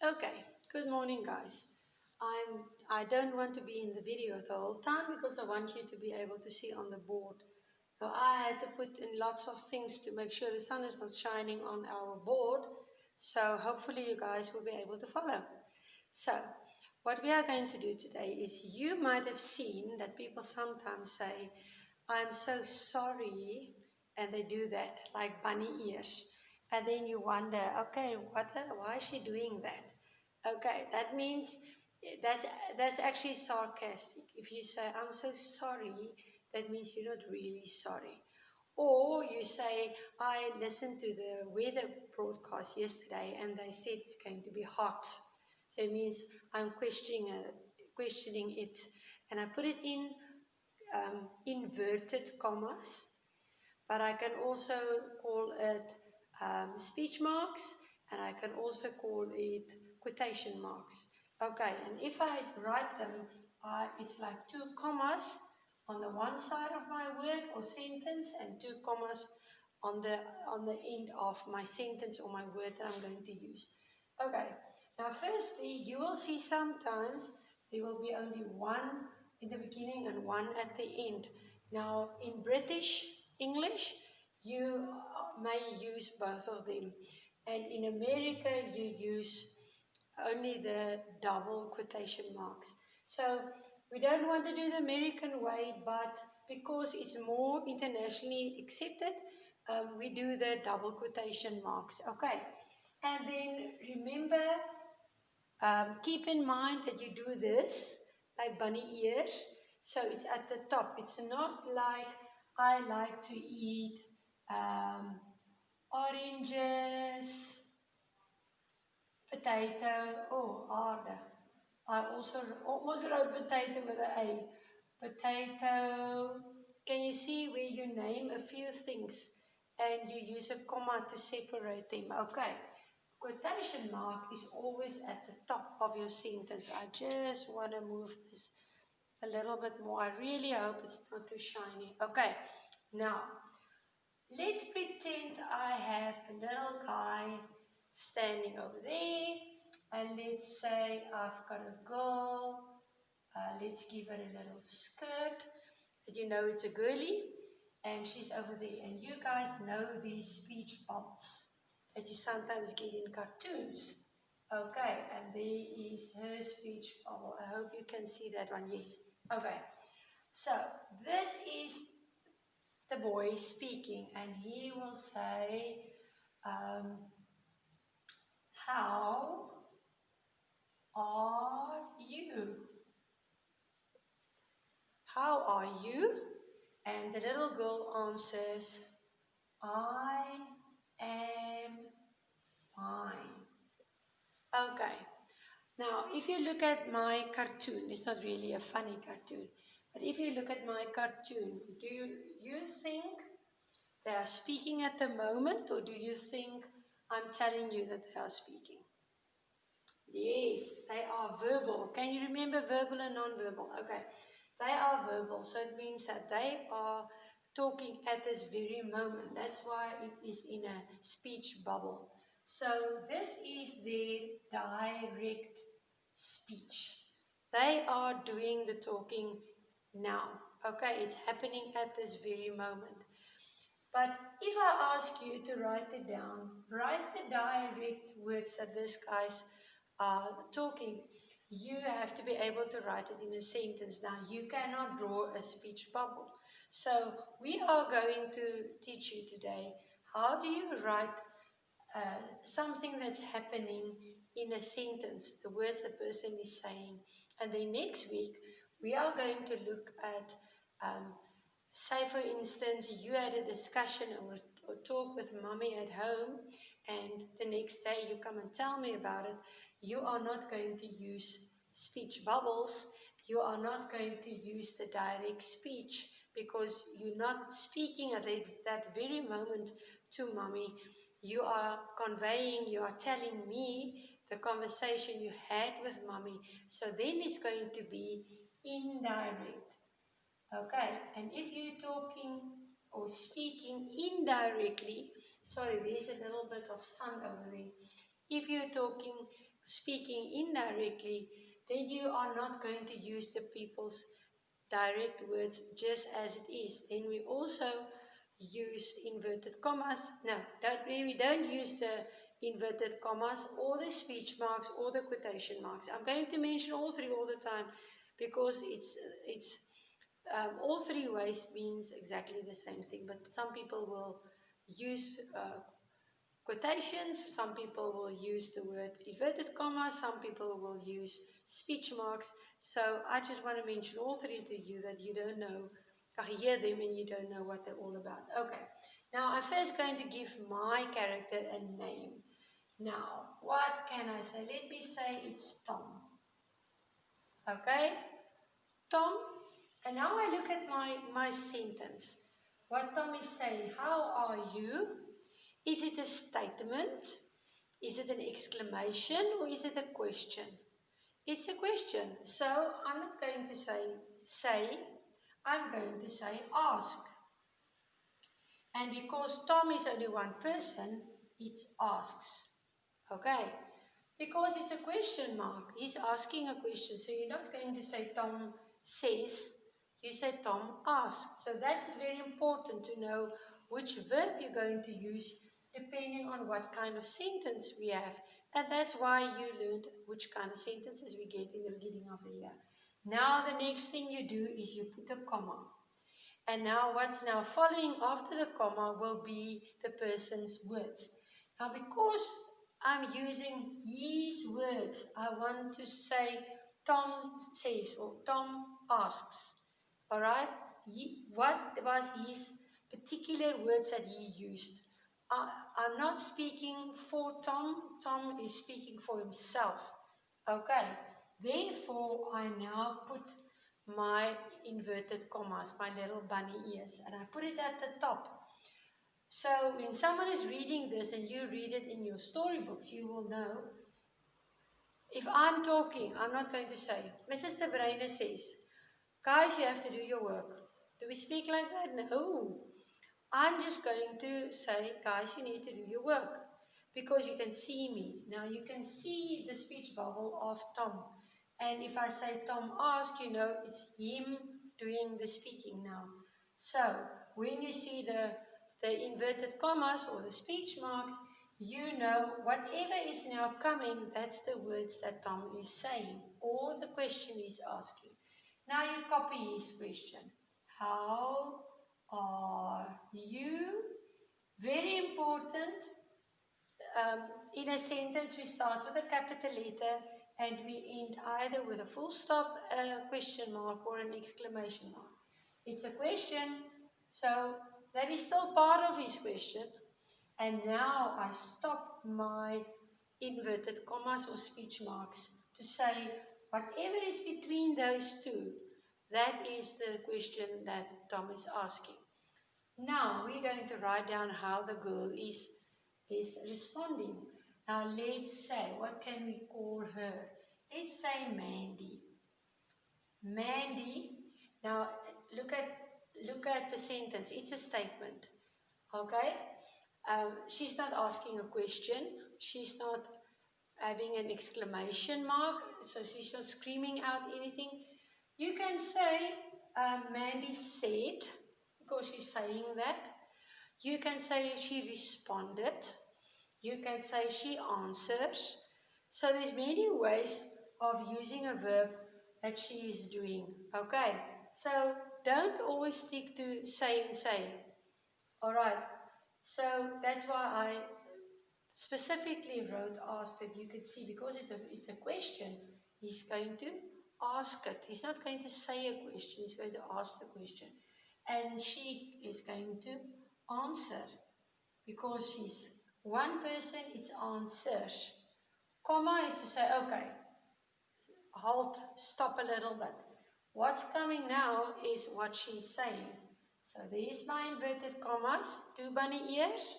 Okay, good morning, guys. I don't want to be in the video the whole time because I want you to be able to see on the board. Now I had to put in lots of things to make sure the sun is not shining on our board, so hopefully you guys will be able to follow. So, what we are going to do today is you might have seen that people sometimes say, I'm so sorry, and they do that, like bunny ears. And then you wonder, okay, why is she doing that? Okay, that means that's that's actually sarcastic. If you say, I'm so sorry, that means you're not really sorry. Or you say, I listened to the weather broadcast yesterday and they said it's going to be hot. So it means I'm questioning it. And I put it in inverted commas, but I can also call it speech marks, and I can also call it quotation marks. Okay, and if I write them, it's like two commas on the one side of my word or sentence, and two commas on the end of my sentence or my word that I'm going to use. Okay, now firstly, you will see sometimes there will be only one in the beginning and one at the end. Now, in British English, you may use both of them. And in America, you use only the double quotation marks. So we don't want to do the American way, but because it's more internationally accepted, we do the double quotation marks. Okay. And then remember, keep in mind that you do this like bunny ears. So it's at the top. It's not like I like to eat um, oranges, potato, oh, aarde. I also almost wrote potato with an A. Potato. Can you see where you name a few things and you use a comma to separate them? Okay. Quotation mark is always at the top of your sentence. I just want to move this a little bit more. I really hope it's not too shiny. Okay. Now, let's pretend I have a little guy standing over there, and let's say I've got a girl. Let's give her a little skirt. You know it's a girly, and she's over there. And you guys know these speech bubbles that you sometimes get in cartoons. Okay, and there is her speech bubble. I hope you can see that one. Yes. Okay. So this is the boy speaking, and he will say, um, how are you? How are you? And the little girl answers, I am fine. Okay. Now, if you look at my cartoon, it's not really a funny cartoon, but if you look at my cartoon, do you think they are speaking at the moment, or do you think I'm telling you that they are speaking? Yes, they are verbal. Can you remember verbal and non-verbal? Okay, they are verbal, so it means that they are talking at this very moment. That's why it is in a speech bubble. So this is their direct speech. They are doing the talking now. Okay, it's happening at this very moment. But if I ask you to write it down, write the direct words that this guy's talking, you have to be able to write it in a sentence. Now, you cannot draw a speech bubble. So, we are going to teach you today how do you write something that's happening in a sentence, the words the person is saying. And then next week, we are going to look at say, for instance, you had a discussion or talk with mommy at home, and the next day you come and tell me about it. You are not going to use speech bubbles. You are not going to use the direct speech because you're not speaking at that very moment to mommy. You are conveying, you are telling me the conversation you had with mommy. So then it's going to be indirect. Okay, and if you're talking or speaking indirectly, sorry, there's a little bit of sun over there. If you're talking speaking indirectly, then you are not going to use the people's direct words just as it is. Then we also use inverted commas. No, we don't use the inverted commas or the speech marks or the quotation marks. I'm going to mention all three all the time because it's all three ways means exactly the same thing. But some people will use quotations, some people will use the word inverted commas, some people will use speech marks. So I just want to mention all three to you that you don't know, you hear them and you don't know what they're all about. Okay, now I'm first going to give my character a name. Now, what can I say? Let me say it's Tom. Okay, Tom. And now I look at my sentence. What Tom is saying, how are you? Is it a statement? Is it an exclamation or is it a question? It's a question. So I'm not going to say, I'm going to say ask. And because Tom is only one person, it's asks. Okay? Because it's a question mark. He's asking a question. So you're not going to say Tom says, you say Tom asks. So that is very important to know which verb you're going to use depending on what kind of sentence we have. And that's why you learned which kind of sentences we get in the beginning of the year. Now the next thing you do is you put a comma. And now what's now following after the comma will be the person's words. Now because I'm using his words, I want to say Tom says or Tom asks. Alright? What was his particular words that he used? I'm not speaking for Tom. Tom is speaking for himself. Okay. Therefore, I now put my inverted commas, my little bunny ears, and I put it at the top. So when someone is reading this and you read it in your storybooks, you will know. If I'm talking, I'm not going to say, Mrs. De Bruyne says, guys, you have to do your work. Do we speak like that? No. I'm just going to say, guys, you need to do your work. Because you can see me. Now you can see the speech bubble of Tom. And if I say Tom ask, you know it's him doing the speaking now. So when you see the inverted commas or the speech marks, you know whatever is now coming, that's the words that Tom is saying or the question he's asking. Now you copy his question. How are you? Very important. In a sentence, we start with a capital letter and we end either with a full stop, a question mark, or an exclamation mark. It's a question, so that is still part of his question. And now I stop my inverted commas or speech marks to say whatever is between those two, that is the question that Tom is asking. Now we're going to write down how the girl is responding. Now let's say, what can we call her? Let's say Mandy. Mandy. Now look at the sentence. It's a statement. Okay? She's not asking a question. She's not having an exclamation mark. So she's not screaming out anything. You can say Mandy said, because she's saying that. You can say she responded. You can say she answers. So there's many ways of using a verb that she is doing. Okay, so don't always stick to say and say. Alright, so that's why I specifically wrote ask that you could see, because it's a question. He's going to ask it. He's not going to say a question. He's going to ask the question. And she is going to answer. Because she's one person, it's answers. Comma is to say, okay, halt, stop a little bit. What's coming now is what she's saying. So there's my inverted commas, two bunny ears.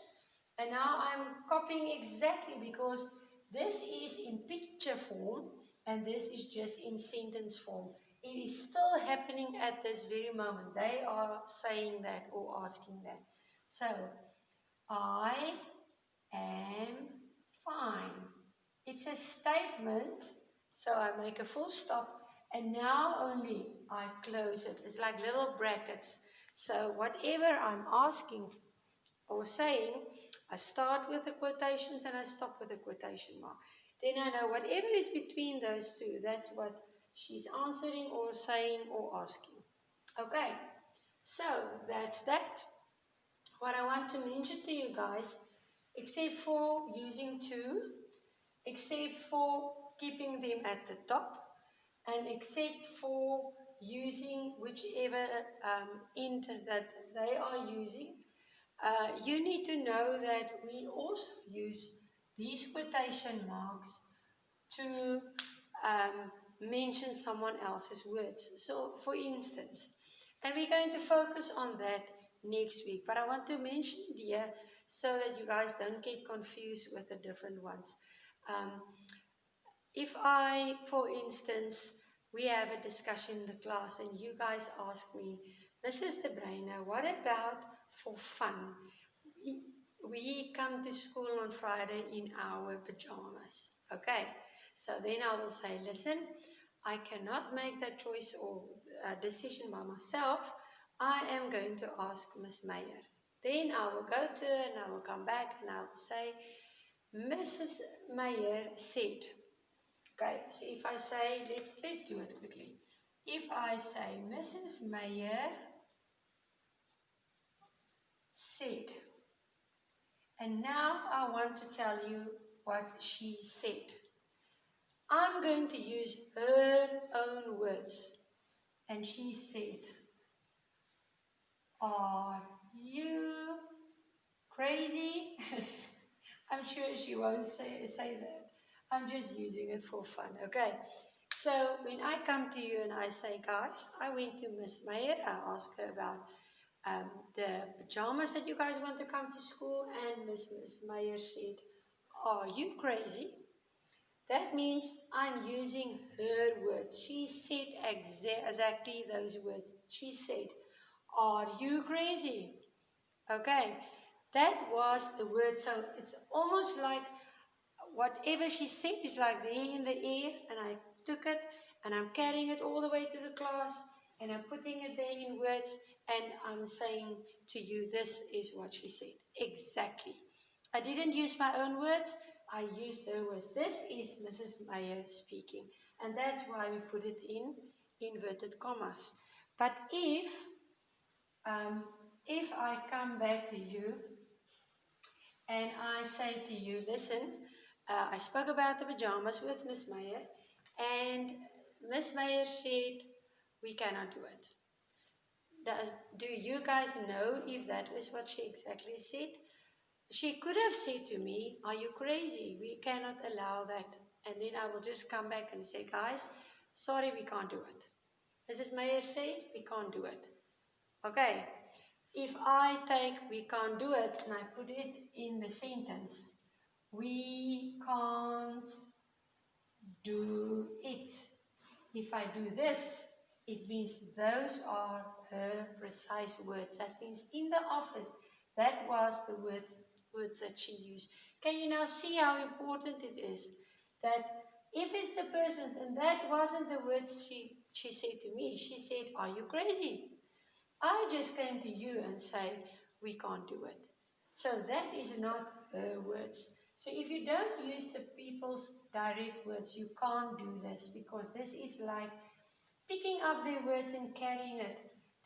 And now I'm copying exactly, because this is in picture form and this is just in sentence form. It is still happening at this very moment. They are saying that or asking that. So, I am fine. It's a statement, so I make a full stop, and now only I close it. It's like little brackets. So whatever I'm asking or saying, I start with the quotations and I stop with a quotation mark. Then I know whatever is between those two, that's what she's answering or saying or asking. Okay, so that's that. What I want to mention to you guys, except for using to, except for keeping them at the top, and except for using whichever end that they are using, you need to know that we also use these quotation marks to mention someone else's words. So, for instance, and we're going to focus on that next week, but I want to mention it here so that you guys don't get confused with the different ones. Um, if I, for instance, we have a discussion in the class and you guys ask me, Mrs. De Bruyne, what about for fun? We come to school on Friday in our pajamas. Okay, so then I will say, listen, I cannot make that choice or decision by myself. I am going to ask Miss Meyer. Then I will go to her and I will come back and I will say, Mrs. Meyer said. Okay, so if I say, let's do it quickly. If I say, Mrs. Meyer said, and now I want to tell you what she said. I'm going to use her own words. And she said, are you crazy? I'm sure she won't say that. I'm just using it for fun, okay? So when I come to you and I say, guys, I went to Miss Meyer, I asked her about the pajamas that you guys want to come to school, and Miss Meyer said, are you crazy? That means I'm using her words. She said exactly those words. She said, are you crazy? Okay, that was the word. So it's almost like whatever she said is like there in the air, and I took it and I'm carrying it all the way to the class and I'm putting it there in words and I'm saying to you, this is what she said. Exactly. I didn't use my own words, I used her words. This is Mrs. Meyer speaking, and that's why we put it in inverted commas. But if I come back to you and I say to you, listen, I spoke about the pajamas with Miss Meyer, and Miss Meyer said we cannot do it. Do you guys know if that was what she exactly said? She could have said to me, are you crazy? We cannot allow that. And then I will just come back and say, guys, sorry, we can't do it. Mrs. Meyer said, we can't do it. Okay, if I take we can't do it and I put it in the sentence, we can't do it. If I do this, it means those are her precise words. That means in the office, that was the words that she used. Can you now see how important it is that if it's the person's, and that wasn't the words she said to me. She said, are you crazy? I just came to you and say, we can't do it. So that is not her words. So if you don't use the people's direct words, you can't do this, because this is like picking up their words and carrying it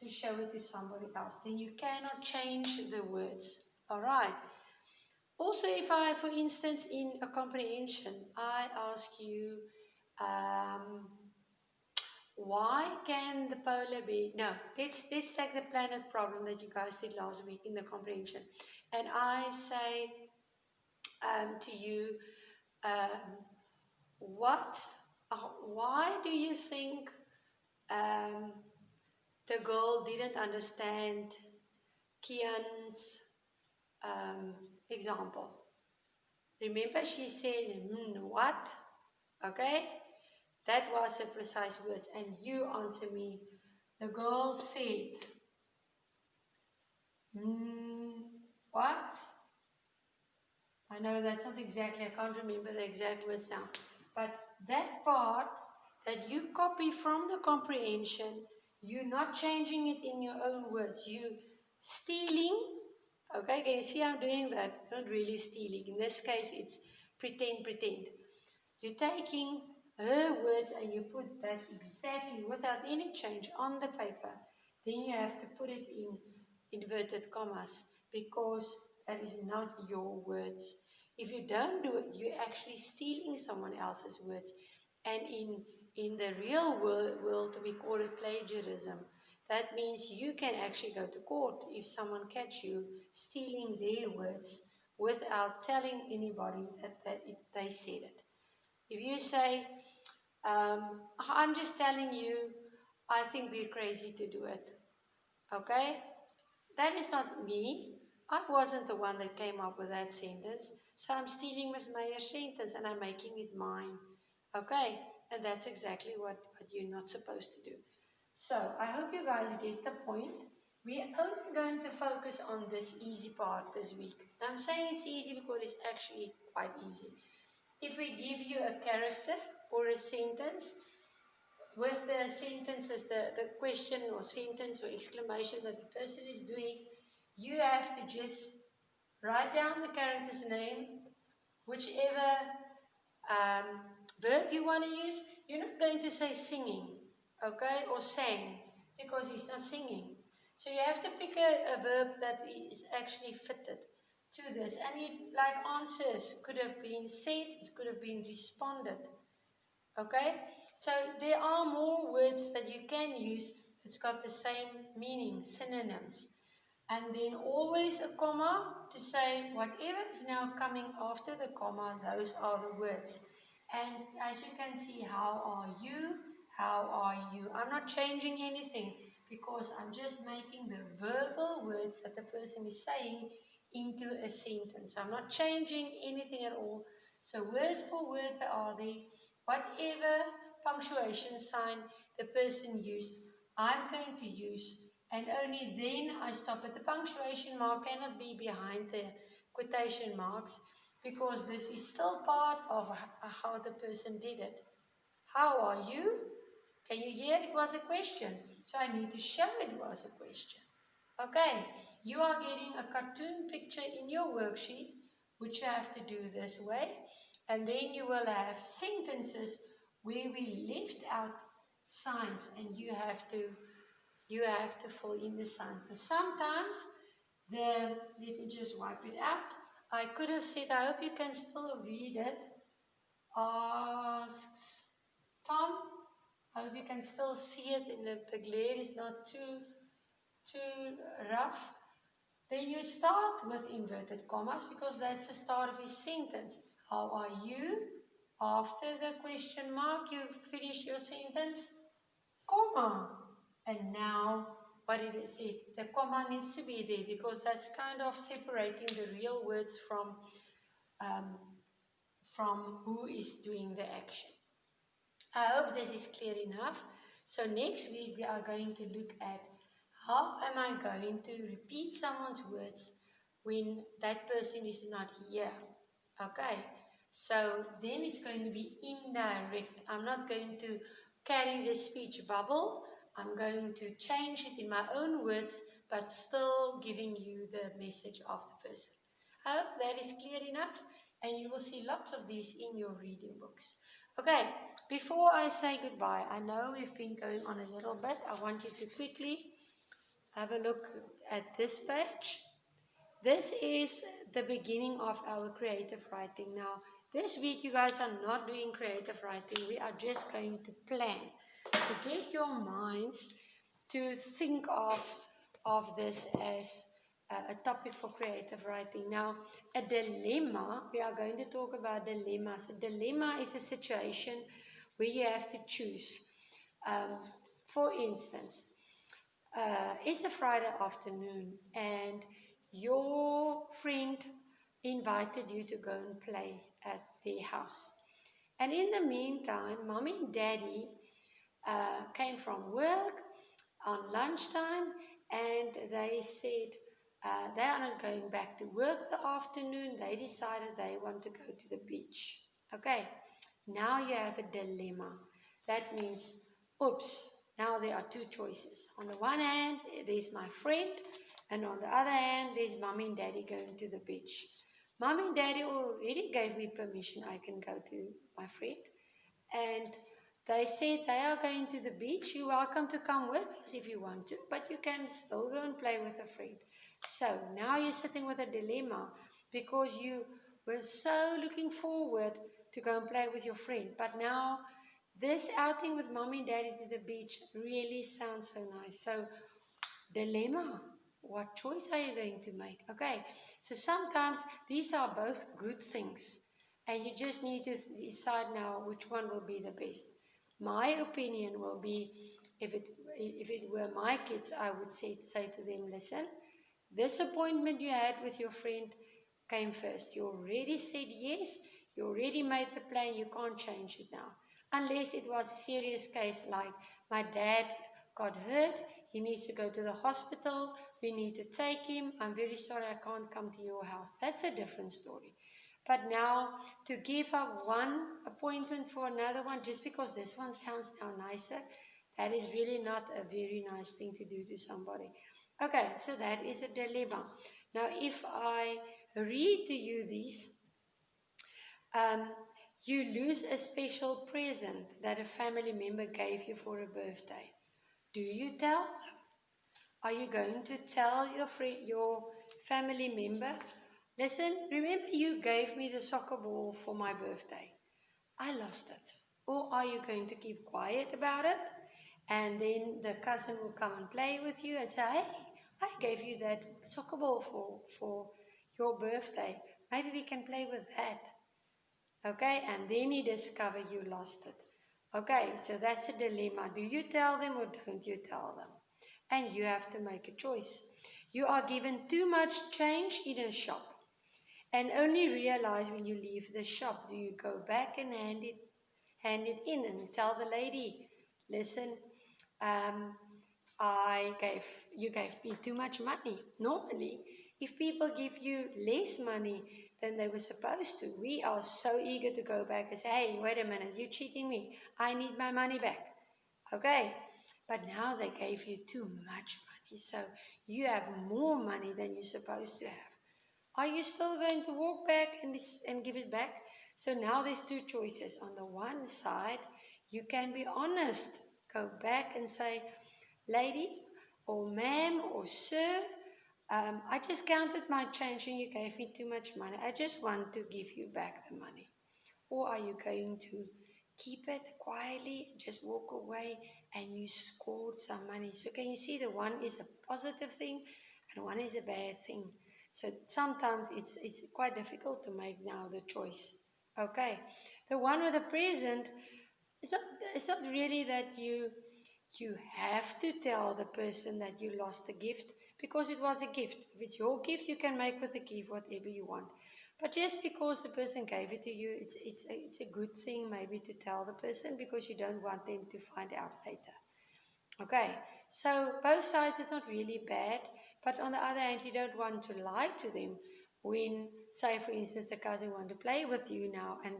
to show it to somebody else. Then you cannot change the words. All right. Also, if I, for instance, in a comprehension, I ask you, why can the polar bear... No, let's take the planet problem that you guys did last week in the comprehension. And I say to you, why do you think the girl didn't understand Kian's example? Remember she said, what? Okay? That was her precise words. And you answer me, the girl said, what? I know that's not exactly, I can't remember the exact words now. But that part that you copy from the comprehension, you're not changing it in your own words. You stealing, okay, can you see I'm doing that? Not really stealing. In this case, it's pretend. You're taking her words and you put that exactly without any change on the paper. Then you have to put it in inverted commas because that is not your words. If you don't do it, you're actually stealing someone else's words. And in the real world, we call it plagiarism. That means you can actually go to court if someone catch you stealing their words without telling anybody that they said it. If you say, I'm just telling you, I think we're crazy to do it. Okay? That is not me. I wasn't the one that came up with that sentence. So I'm stealing Miss Meyer's sentence and I'm making it mine. Okay? And that's exactly what you're not supposed to do. So I hope you guys get the point. We are only going to focus on this easy part this week. I'm saying it's easy because it's actually quite easy. If we give you a character or a sentence, with the sentences, the question or sentence or exclamation that the person is doing, you have to just write down the character's name, whichever verb you want to use. You're not going to say singing, okay, or sang, because he's not singing. So you have to pick a verb that is actually fitted to this. And like answers could have been said, it could have been responded. Okay, so there are more words that you can use that's got the same meaning, synonyms. And then always a comma to say whatever is now coming after the comma, those are the words. And as you can see, how are you? How are you? I'm not changing anything because I'm just making the verbal words that the person is saying into a sentence. I'm not changing anything at all. So word for word they are there. Whatever punctuation sign the person used, I'm going to use, and only then I stop it. The punctuation mark cannot be behind the quotation marks because this is still part of how the person did it. How are you? Can you hear it was a question? So I need to show it was a question. Okay, you are getting a cartoon picture in your worksheet, which you have to do this way. And then you will have sentences where we left out signs and you have to fill in the signs. So sometimes let me just wipe it out. I could have said, I hope you can still read it. Asks Tom. I hope you can still see it and the glare is not too rough. Then you start with inverted commas because that's the start of his sentence. How are you? After the question mark, you finish your sentence, comma. And now, what did it say? The comma needs to be there because that's kind of separating the real words from who is doing the action. I hope this is clear enough. So next week we are going to look at how am I going to repeat someone's words when that person is not here. Okay, so then it's going to be indirect. I'm not going to carry the speech bubble. I'm going to change it in my own words, but still giving you the message of the person. I hope that is clear enough, and you will see lots of these in your reading books. Okay, before I say goodbye, I know we've been going on a little bit. I want you to quickly have a look at this page. This is the beginning of our creative writing. Now, this week you guys are not doing creative writing. We are just going to plan to get your minds to think of this as a topic for creative writing. Now, a dilemma, we are going to talk about dilemmas. A dilemma is a situation where you have to choose. For instance, it's a Friday afternoon and your friend invited you to go and play at their house. And in the meantime, mommy and daddy came from work on lunchtime and they said, They are not going back to work the afternoon. They decided they want to go to the beach. Okay, now you have a dilemma. That means, oops, now there are two choices. On the one hand, there's my friend, and on the other hand, there's mommy and daddy going to the beach. Mommy and daddy already gave me permission I can go to my friend, and they said they are going to the beach. You're welcome to come with us if you want to, but you can still go and play with a friend. So now you're sitting with a dilemma because you were so looking forward to go and play with your friend. But now this outing with mommy and daddy to the beach really sounds so nice. So dilemma. What choice are you going to make? Okay, so sometimes these are both good things, and you just need to decide now which one will be the best. My opinion will be, if it were my kids, I would say to them, listen, this appointment you had with your friend came first. You already said yes, you already made the plan, you can't change it now. Unless it was a serious case like my dad got hurt, he needs to go to the hospital, we need to take him, I'm very sorry I can't come to your house. That's a different story. But now to give up one appointment for another one just because this one sounds now nicer, that is really not a very nice thing to do to somebody. Okay, so that is a dilemma. Now, if I read to you these, um, you lose a special present that a family member gave you for a birthday. Do you tell them? Are you going to tell your family member, listen, remember you gave me the soccer ball for my birthday. I lost it. Or are you going to keep quiet about it? And then the cousin will come and play with you and say, hey, I gave you that soccer ball for your birthday. Maybe we can play with that. Okay, and then you discover you lost it. Okay, so that's a dilemma. Do you tell them or don't you tell them? And you have to make a choice. You are given too much change in a shop and only realize when you leave the shop. Do you go back and hand it in and tell the lady, listen, um, you gave me too much money. Normally, if people give you less money than they were supposed to, we are so eager to go back and say, hey, wait a minute, you're cheating me. I need my money back. Okay, but now they gave you too much money, so you have more money than you're supposed to have. Are you still going to walk back and give it back? So now there's two choices. On the one side, you can be honest. Go back and say, lady, or ma'am, or sir, I just counted my change and you gave me too much money. I just want to give you back the money. Or are you going to keep it quietly, just walk away, and you scored some money? So can you see the one is a positive thing and one is a bad thing? So sometimes it's quite difficult to make now the choice. Okay, the one with the present, it's not really that you have to tell the person that you lost the gift because it was a gift. If it's your gift, you can make with the gift whatever you want. But just because the person gave it to you, it's a good thing maybe to tell the person because you don't want them to find out later. Okay, so both sides is not really bad, but on the other hand, you don't want to lie to them when, say, for instance, the cousin want to play with you now, and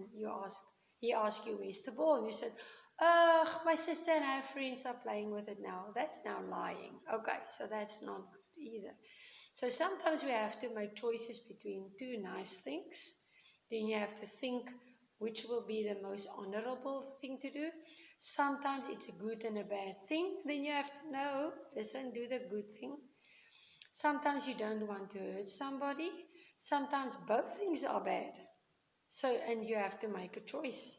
he asks you where's the ball, and you said, "Oh, my sister and her friends are playing with it now." That's now lying. Okay, so that's not good either. So sometimes we have to make choices between two nice things. Then you have to think which will be the most honorable thing to do. Sometimes it's a good and a bad thing. Then you have to know, listen, do the good thing. Sometimes you don't want to hurt somebody. Sometimes both things are bad. So, and you have to make a choice.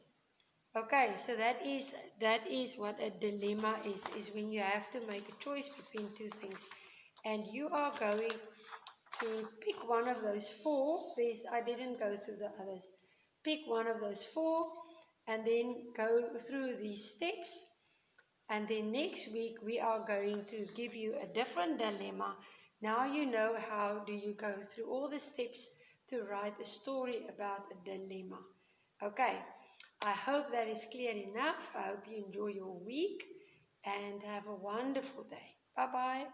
Okay, so that is what a dilemma is when you have to make a choice between two things. And you are going to pick one of those four. I didn't go through the others. Pick one of those four and then go through these steps. And then next week we are going to give you a different dilemma. Now you know how do you go through all the steps to write a story about a dilemma. Okay, I hope that is clear enough. I hope you enjoy your week and have a wonderful day. Bye-bye.